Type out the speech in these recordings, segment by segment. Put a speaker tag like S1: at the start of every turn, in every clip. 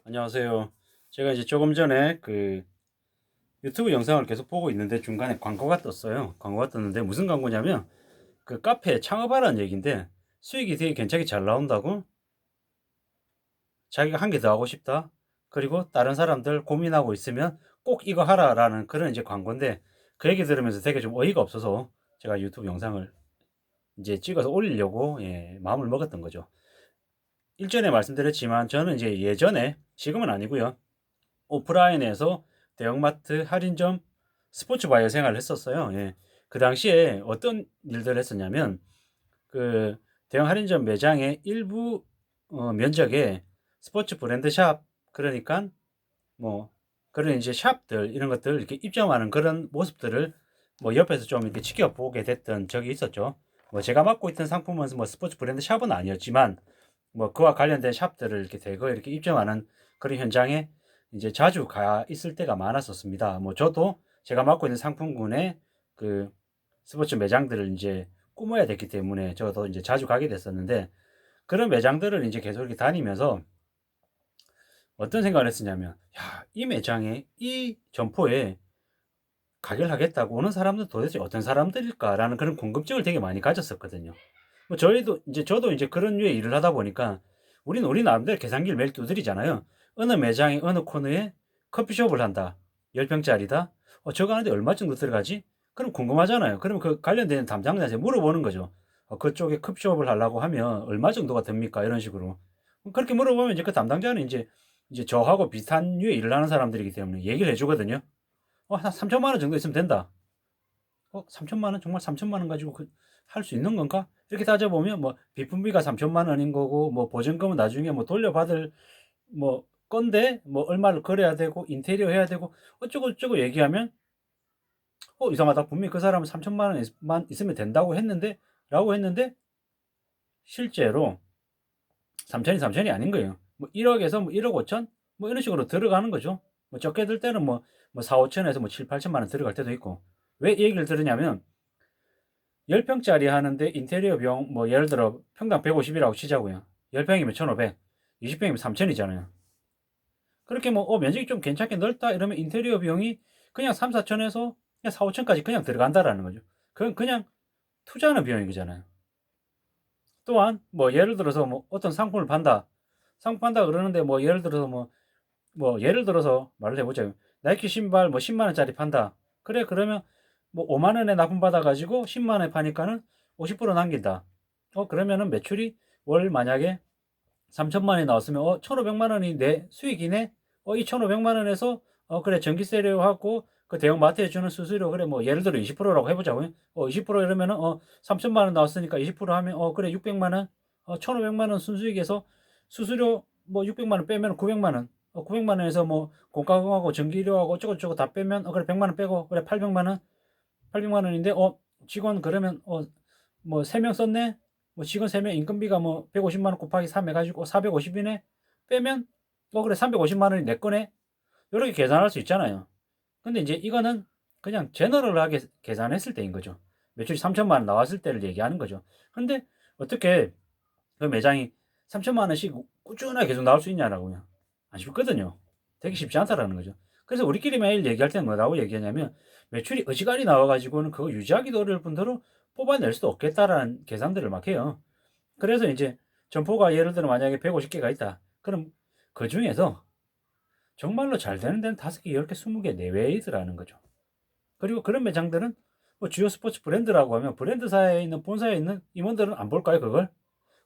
S1: 안녕하세요. 제가 이제 조금 전에 유튜브 영상을 계속 보고 있는데 중간에 광고가 떴어요. 광고가 떴는데 무슨 광고냐면 그 카페 창업하라는 얘기인데 수익이 되게 괜찮게 잘 나온다고, 자기가 한 개 더 하고 싶다, 그리고 다른 사람들 고민하고 있으면 꼭 이거 하라라는 그런 이제 광고인데, 그 얘기 들으면서 되게 좀 어이가 없어서 제가 유튜브 영상을 이제 찍어서 올리려고 마음을 먹었던 거죠. 일전에 말씀드렸지만 저는 이제 예전에, 지금은 아니고요, 오프라인에서 대형마트, 할인점, 스포츠 바이어 생활을 했었어요. 예. 그 당시에 어떤 일들을 했었냐면, 그 대형 할인점 매장의 일부 면적에 스포츠 브랜드 샵, 그러니까 뭐 그런 이제 샵들 이런 것들 이렇게 입점하는 그런 모습들을 뭐 옆에서 좀 이렇게 지켜보게 됐던 적이 있었죠. 뭐 제가 맡고 있던 상품은 뭐 스포츠 브랜드 샵은 아니었지만 뭐 그와 관련된 샵들을 이렇게 대거 이렇게 입점하는 그런 현장에 이제 자주 가 있을 때가 많았었습니다. 뭐 저도 제가 맡고 있는 상품군의 그 스포츠 매장들을 이제 꾸며야 됐기 때문에 저도 이제 자주 가게 됐었는데, 그런 매장들을 이제 계속 이렇게 다니면서 어떤 생각을 했었냐면, 야, 이 매장에 이 점포에 가게를 하겠다고 오는 사람들 도대체 어떤 사람들일까라는 그런 궁금증을 되게 많이 가졌었거든요. 뭐 저도 이제 그런 류의 일을 하다 보니까 우리는 우리 나름대로 계산기를 매일 두드리잖아요. 어느 매장에 어느 코너에 커피숍을 한다. 10평짜리다. 저거 하는데 얼마 정도 들어가지? 그럼 궁금하잖아요. 그럼 그 관련된 담당자한테 물어보는 거죠. 그쪽에 커피숍을 하려고 하면 얼마 정도가 됩니까? 이런 식으로. 그렇게 물어보면 이제 그 담당자는 이제 저하고 비슷한 류의 일을 하는 사람들이기 때문에 얘기를 해주거든요. 한 3천만 원 정도 있으면 된다. 3천만 원? 정말 3천만 원 가지고 할 수 있는 건가? 이렇게 따져보면 뭐 비품비가 3천만 원인 거고, 뭐 보증금은 나중에 뭐 돌려받을 뭐 건데 뭐 얼마를 걸어야 되고 인테리어 해야 되고 어쩌고 저쩌고 얘기하면, 이상하다. 분명히 그 사람은 3천만 원만 있으면 된다고 했는데 라고 했는데, 실제로 3천이 3천이 아닌 거예요. 뭐 1억에서 뭐 1억 5천 뭐 이런 식으로 들어가는 거죠. 뭐 적게 들 때는 뭐 4, 5천에서 뭐 7, 8천만 원 들어갈 때도 있고. 왜 이 얘기를 들으냐면, 10평짜리 하는데 인테리어 비용 뭐 예를 들어 평당 150이라고 치자고요. 10평이면 1,500, 20평이면 3,000이잖아요. 그렇게 뭐 면적이 좀 괜찮게 넓다 이러면 인테리어 비용이 그냥 3, 4천에서 그냥 4, 5천까지 그냥 들어간다라는 거죠. 그건 그냥 투자하는 비용이잖아요. 또한 뭐 예를 들어서 뭐 어떤 상품을 판다. 상품 판다 그러는데 뭐 예를 들어서 예를 들어서 말을 해보자면, 나이키 신발 뭐 10만 원짜리 판다. 그래, 그러면 뭐 5만 원에 납품 받아가지고 10만 원에 파니까는 50% 남긴다. 그러면은 매출이 월 만약에 3천만 원이 나왔으면 1,500만 원이 내 수익이네. 이 1,500만 원에서 그래, 전기세료하고 그 대형 마트에 주는 수수료, 그래 뭐 예를 들어 20%라고 해보자고요. 20% 이러면은 3천만 원 나왔으니까 20% 하면 그래 600만 원. 1,500만 원 순수익에서 수수료 뭐 600만 원 빼면 900만 원. 900만 원에서 뭐 공과금하고 전기료하고 어쩌고저쩌고 다 빼면 그래 100만 원 빼고 그래 800만 원. 800만 원인데 직원 그러면 뭐 3명 썼네. 뭐 직원 3명 인건비가 뭐 150만 원 곱하기 3 해가지고 450이네. 빼면 그래 350만 원이 내 거네. 이렇게 계산할 수 있잖아요. 근데 이제 이거는 그냥 제너럴하게 계산했을 때인 거죠. 매출이 3천만 원 나왔을 때를 얘기하는 거죠. 근데 어떻게 그 매장이 3천만 원씩 꾸준하게 계속 나올 수 있냐라고요. 안 쉽거든요. 되게 쉽지 않다라는 거죠. 그래서 우리끼리 매일 얘기할 때는 뭐라고 얘기하냐면, 매출이 어지간히 나와가지고는 그거 유지하기도 어려울 뿐더러 뽑아낼 수도 없겠다라는 계산들을 막 해요. 그래서 이제 점포가 예를 들어 만약에 150개가 있다. 그럼 그 중에서 정말로 잘 되는 데는 5개, 10개, 20개 내외이더라는 거죠. 그리고 그런 매장들은 뭐 주요 스포츠 브랜드라고 하면 브랜드사에 있는 본사에 있는 임원들은 안 볼까요, 그걸?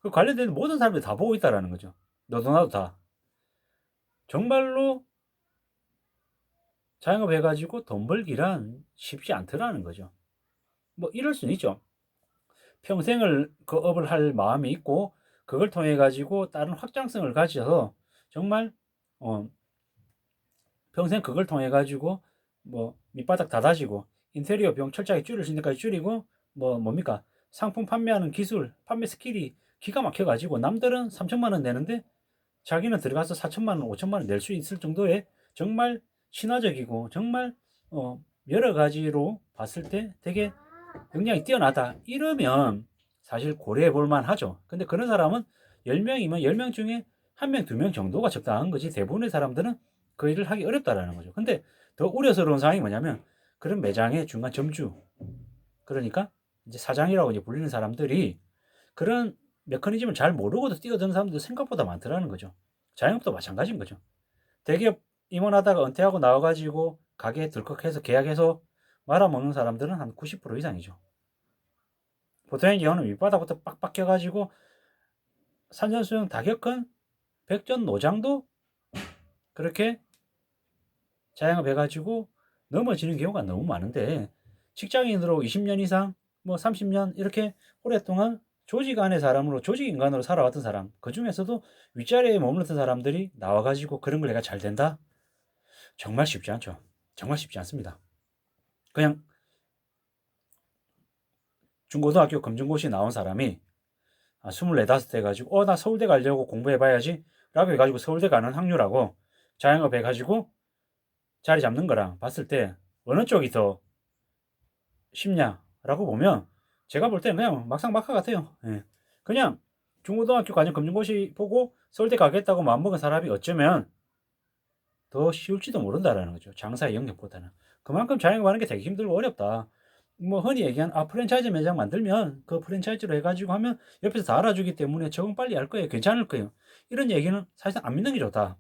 S1: 그 관련된 모든 사람들이 다 보고 있다라는 거죠. 너도 나도 다. 정말로 자영업해가지고 돈 벌기란 쉽지 않더라는 거죠. 뭐 이럴 수는 있죠. 평생을 그 업을 할 마음이 있고 그걸 통해 가지고 다른 확장성을 가져서 정말 어, 평생 그걸 통해 가지고 뭐 밑바닥 다 다지고 인테리어 비용 철저하게 줄일 수 있는 데까지 줄이고, 뭐 뭡니까, 상품 판매하는 기술, 판매 스킬이 기가 막혀 가지고 남들은 3천만 원 내는데 자기는 들어가서 4천만 원, 5천만 원 낼 수 있을 정도의 정말 신화적이고 정말 여러 가지로 봤을 때 되게 역량이 뛰어나다. 이러면 사실 고려해 볼 만하죠. 근데 그런 사람은 10명이면 10명 중에 한 명, 두 명 정도가 적당한 거지 대부분의 사람들은 그 일을 하기 어렵다라는 거죠. 근데 더 우려스러운 상황이 뭐냐면 그런 매장의 중간 점주, 그러니까 이제 사장이라고 이제 불리는 사람들이 그런 메커니즘을 잘 모르고도 뛰어드는 사람들도 생각보다 많더라는 거죠. 자영업도 마찬가지인 거죠. 대기업 임원하다가 은퇴하고 나와가지고 가게 들컥해서 계약해서 말아먹는 사람들은 한 90% 이상이죠. 보통의 경우는 밑바닥부터 빡빡 껴가지고 산전수영 다 겪은 백전노장도 그렇게 자영업 해가지고 넘어지는 경우가 너무 많은데, 직장인으로 20년 이상 뭐 30년 이렇게 오랫동안 조직 안의 사람으로 조직 인간으로 살아왔던 사람, 그 중에서도 윗자리에 머물렀던 사람들이 나와가지고 그런 걸 내가 잘 된다? 정말 쉽지 않죠. 정말 쉽지 않습니다. 그냥 중고등학교 검정고시 나온 사람이 24, 5 해가지고 나 서울대 가려고 공부해봐야지 라고 해가지고 서울대 가는 확률하고 자영업 해가지고 자리 잡는 거랑 봤을 때 어느 쪽이 더 쉽냐라고 보면 제가 볼 때는 그냥 막상막하 같아요. 예. 그냥 중고등학교 과정 검정고시 보고 서울대 가겠다고 마음먹은 사람이 어쩌면 더 쉬울지도 모른다라는 거죠. 장사의 영역보다는. 그만큼 자영업하는 게 되게 힘들고 어렵다. 뭐 흔히 얘기한 프랜차이즈 매장 만들면 그 프랜차이즈로 해가지고 하면 옆에서 다 알아주기 때문에 적응 빨리 할 거예요. 괜찮을 거예요. 이런 얘기는 사실상 안 믿는 게 좋다.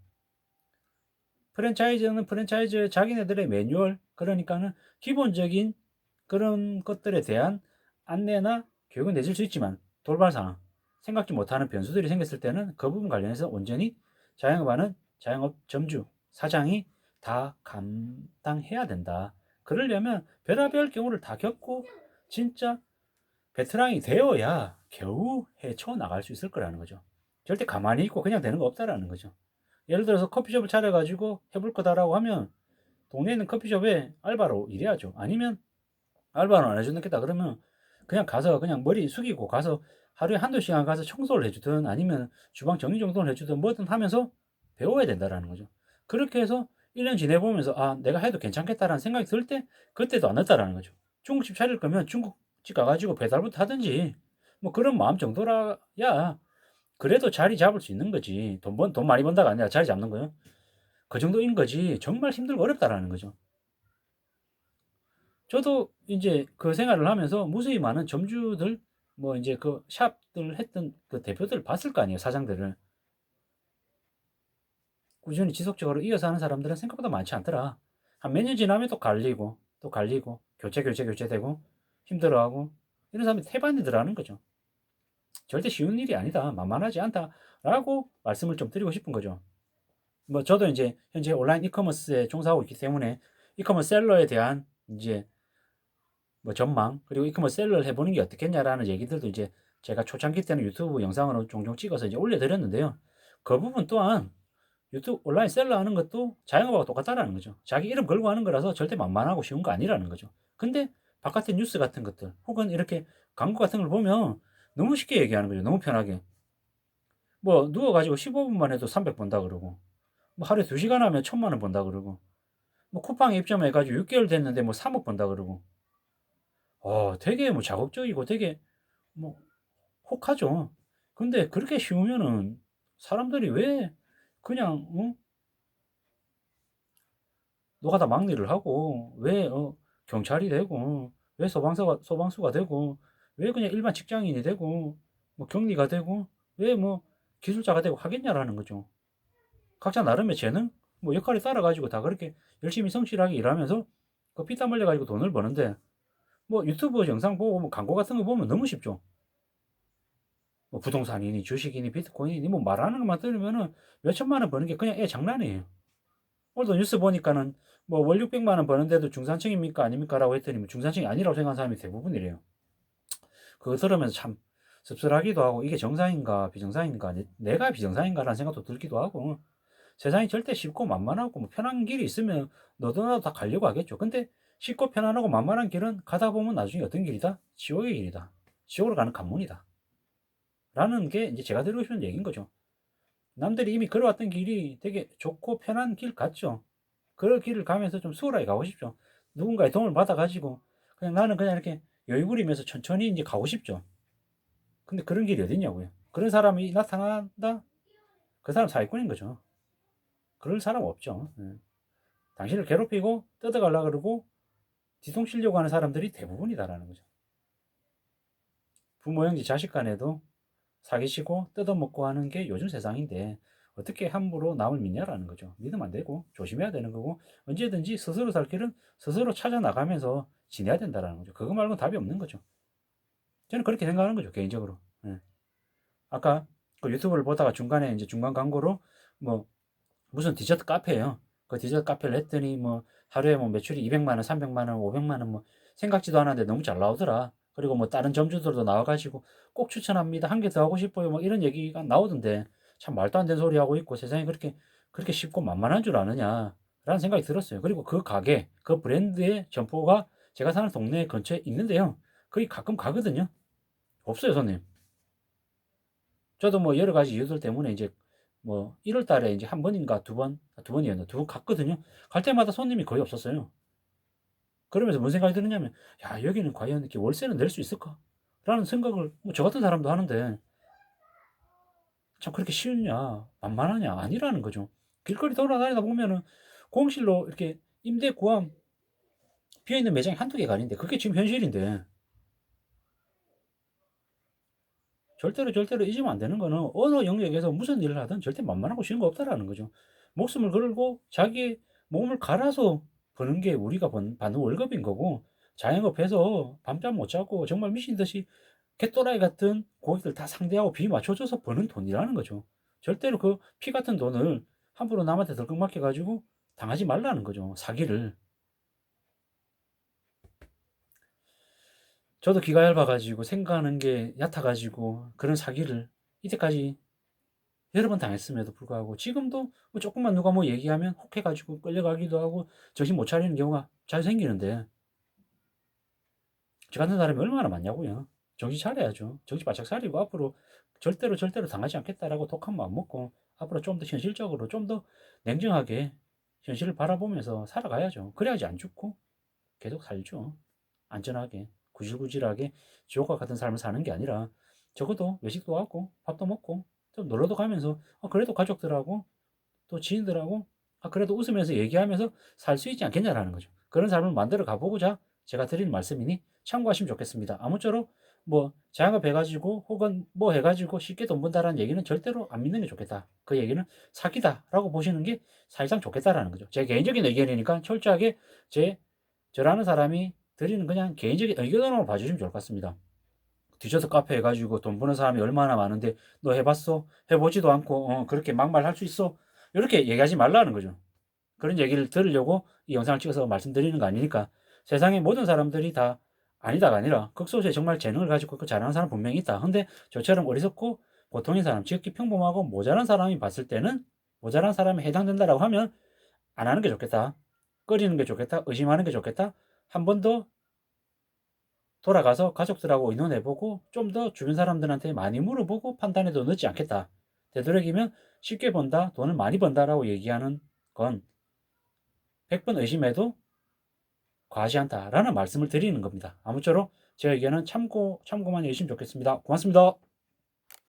S1: 프랜차이즈는 프랜차이즈 자기네들의 매뉴얼, 그러니까는 기본적인 그런 것들에 대한 안내나 교육은 내줄 수 있지만 돌발 상황, 생각지 못하는 변수들이 생겼을 때는 그 부분 관련해서 온전히 자영업하는 자영업 점주, 사장이 다 감당해야 된다. 그러려면 별의별 경우를 다 겪고 진짜 베테랑이 되어야 겨우 헤쳐나갈 수 있을 거라는 거죠. 절대 가만히 있고 그냥 되는 거 없다라는 거죠. 예를 들어서 커피숍을 차려가지고 해볼 거다라고 하면 동네에 있는 커피숍에 알바로 일해야죠. 아니면 알바는 안 해주겠다 그러면 그냥 가서 그냥 머리 숙이고 가서 하루에 한두 시간 가서 청소를 해주든 아니면 주방 정리 정돈을 해주든 뭐든 하면서 배워야 된다라는 거죠. 그렇게 해서 1년 지내보면서 내가 해도 괜찮겠다라는 생각이 들 때 그때도 안 했다라는 거죠. 중국집 차릴 거면 중국집 가가지고 배달부터 하든지 뭐 그런 마음 정도라야 그래도 자리 잡을 수 있는 거지. 돈 많이 번다가 아니라 자리 잡는 거요. 그 정도인 거지. 정말 힘들고 어렵다라는 거죠. 저도 이제 그 생활을 하면서 무수히 많은 점주들, 뭐 이제 그 샵들 했던 그 대표들 봤을 거 아니에요, 사장들을. 꾸준히 지속적으로 이어서 하는 사람들은 생각보다 많지 않더라. 한 몇 년 지나면 또 갈리고, 또 갈리고, 교체되고, 힘들어하고, 이런 사람이 태반이더라는 거죠. 절대 쉬운 일이 아니다. 만만하지 않다라고 말씀을 좀 드리고 싶은 거죠. 뭐 저도 이제 현재 온라인 이커머스에 종사하고 있기 때문에 이커머스 셀러에 대한 이제 뭐 전망, 그리고 이커머스 셀러를 해보는 게 어떻겠냐라는 얘기들도 이제 제가 초창기 때는 유튜브 영상으로 종종 찍어서 이제 올려드렸는데요. 그 부분 또한 유튜브 온라인 셀러 하는 것도 자영업하고 똑같다라는 거죠. 자기 이름 걸고 하는 거라서 절대 만만하고 쉬운 거 아니라는 거죠. 근데 바깥의 뉴스 같은 것들 혹은 이렇게 광고 같은 걸 보면 너무 쉽게 얘기하는 거죠. 너무 편하게. 뭐 누워가지고 15분만 해도 300 번다 그러고, 뭐 하루에 2시간 하면 1000만 원 번다 그러고, 뭐 쿠팡에 입점해가지고 6개월 됐는데 뭐 3억 번다 그러고, 되게 뭐 자극적이고 되게 뭐 혹하죠. 근데 그렇게 쉬우면은 사람들이 왜 그냥 노가다 막일을 하고 왜 경찰이 되고 왜 소방수가 되고 왜 그냥 일반 직장인이 되고 뭐 격리가 되고 왜 뭐 기술자가 되고 하겠냐라는 거죠. 각자 나름의 재능, 뭐 역할에 따라 가지고 다 그렇게 열심히 성실하게 일하면서 그 피땀 흘려 가지고 돈을 버는데, 뭐 유튜브 영상 보고 뭐 광고 같은 거 보면 너무 쉽죠. 뭐 부동산이니 주식이니 비트코인이니 뭐 말하는 것만 들으면은 몇 천만 원 버는 게 그냥 장난이에요. 오늘도 뉴스 보니까는 뭐 월 600만 원 버는데도 중산층입니까 아닙니까 라고 했더니 뭐 중산층이 아니라고 생각하는 사람이 대부분이래요. 그거 들으면서 참 씁쓸하기도 하고 이게 정상인가 비정상인가, 내가 비정상인가라는 생각도 들기도 하고, 세상이 절대 쉽고 만만하고 뭐 편한 길이 있으면 너도 나도 다 가려고 하겠죠. 근데 쉽고 편안하고 만만한 길은 가다 보면 나중에 어떤 길이다? 지옥의 길이다. 지옥으로 가는 관문이다. 라는 게 이제 제가 드리고 싶은 얘기인 거죠. 남들이 이미 걸어왔던 길이 되게 좋고 편한 길 같죠. 그 길을 가면서 좀 수월하게 가고 싶죠. 누군가의 도움을 받아가지고 그냥 나는 그냥 이렇게 여유 부리면서 천천히 이제 가고 싶죠. 근데 그런 길이 어딨냐고요. 그런 사람이 나타난다? 그 사람 사기꾼인 거죠. 그럴 사람 없죠. 예. 당신을 괴롭히고 뜯어가려고 그러고 뒤통치려고 하는 사람들이 대부분이다라는 거죠. 부모, 형제, 자식 간에도 사기치고 뜯어먹고 하는 게 요즘 세상인데 어떻게 함부로 남을 믿냐라는 거죠. 믿으면 안 되고 조심해야 되는 거고 언제든지 스스로 살 길은 스스로 찾아 나가면서 지내야 된다라는 거죠. 그거 말고는 답이 없는 거죠. 저는 그렇게 생각하는 거죠, 개인적으로. 예. 아까 그 유튜브를 보다가 중간에 이제 중간 광고로 뭐 무슨 디저트 카페예요. 그 디저트 카페를 했더니 뭐 하루에 뭐 매출이 200만 원, 300만 원, 500만 원 뭐 생각지도 않았는데 너무 잘 나오더라. 그리고 뭐 다른 점주들도 나와가지고 꼭 추천합니다. 한 개 더 하고 싶어요. 뭐 이런 얘기가 나오던데 참 말도 안 되는 소리 하고 있고 세상이 그렇게 쉽고 만만한 줄 아느냐 라는 생각이 들었어요. 그리고 그 가게, 그 브랜드의 점포가 제가 사는 동네 근처에 있는데요. 거기 가끔 가거든요. 없어요, 손님. 저도 뭐 여러 가지 이유들 때문에 이제 뭐 1월 달에 이제 한 번인가 두 번이었나 두 번 갔거든요. 갈 때마다 손님이 거의 없었어요. 그러면서 뭔 생각이 드느냐면, 야, 여기는 과연 이렇게 월세는 낼 수 있을까? 라는 생각을 뭐 저 같은 사람도 하는데, 참 그렇게 쉬웠냐? 만만하냐? 아니라는 거죠. 길거리 돌아다니다 보면은 공실로 이렇게 임대 구함 비어있는 매장이 한두 개가 아닌데, 그게 지금 현실인데, 절대로 잊으면 안 되는 거는 어느 영역에서 무슨 일을 하든 절대 만만하고 쉬운 거 없다라는 거죠. 목숨을 걸고 자기 몸을 갈아서 버는 게 우리가 받는 월급인 거고 자영업해서 밤잠 못 자고 정말 미친 듯이 개또라이 같은 고객들 다 상대하고 비 맞춰줘서 버는 돈이라는 거죠. 절대로 그 피 같은 돈을 함부로 남한테 덜컥 맡겨가지고 당하지 말라는 거죠. 사기를. 저도 기가 얇아가지고 생각하는 게 얕아가지고 그런 사기를 이때까지 여러 번 당했음에도 불구하고 지금도 뭐 조금만 누가 뭐 얘기하면 혹해가지고 끌려가기도 하고 정신 못 차리는 경우가 잘 생기는데 저 같은 사람이 얼마나 많냐고요. 정신 차려야죠. 정신 바짝 차리고 앞으로 절대로 당하지 않겠다라고 독한 마음 먹고 앞으로 좀 더 현실적으로 좀 더 냉정하게 현실을 바라보면서 살아가야죠. 그래야지 안 죽고 계속 살죠. 안전하게 구질구질하게 지옥과 같은 삶을 사는 게 아니라 적어도 외식도 하고 밥도 먹고 좀 놀러도 가면서 그래도 가족들하고 또 지인들하고 그래도 웃으면서 얘기하면서 살 수 있지 않겠냐라는 거죠. 그런 삶을 만들어 가보고자 제가 드리는 말씀이니 참고하시면 좋겠습니다. 아무쪼록 뭐 자영업 해가지고 혹은 뭐 해가지고 쉽게 돈 번다라는 얘기는 절대로 안 믿는 게 좋겠다. 그 얘기는 사기다라고 보시는 게 사실상 좋겠다라는 거죠. 제 개인적인 의견이니까 철저하게 저라는 사람이 드리는 그냥 개인적인 의견으로 봐주시면 좋을 것 같습니다. 디저트 카페 해가지고 돈 버는 사람이 얼마나 많은데 너 해봤어? 해보지도 않고 그렇게 막말할 수 있어? 이렇게 얘기하지 말라는 거죠. 그런 얘기를 들으려고 이 영상을 찍어서 말씀드리는 거 아니니까 세상의 모든 사람들이 다 아니다가 아니라 극소수의 정말 재능을 가지고 그 잘하는 사람 분명히 있다. 근데 저처럼 어리석고 보통인 사람, 지극히 평범하고 모자란 사람이 봤을 때는 모자란 사람에 해당된다라고 하면 안 하는 게 좋겠다. 꺼리는 게 좋겠다. 의심하는 게 좋겠다. 한 번 더 돌아가서 가족들하고 의논해보고 좀 더 주변 사람들한테 많이 물어보고 판단해도 늦지 않겠다. 되도록이면 쉽게 번다, 돈을 많이 번다라고 얘기하는 건 100번 의심해도 과하지 않다라는 말씀을 드리는 겁니다. 아무쪼록 제 의견은 참고만 해주시면 좋겠습니다. 고맙습니다.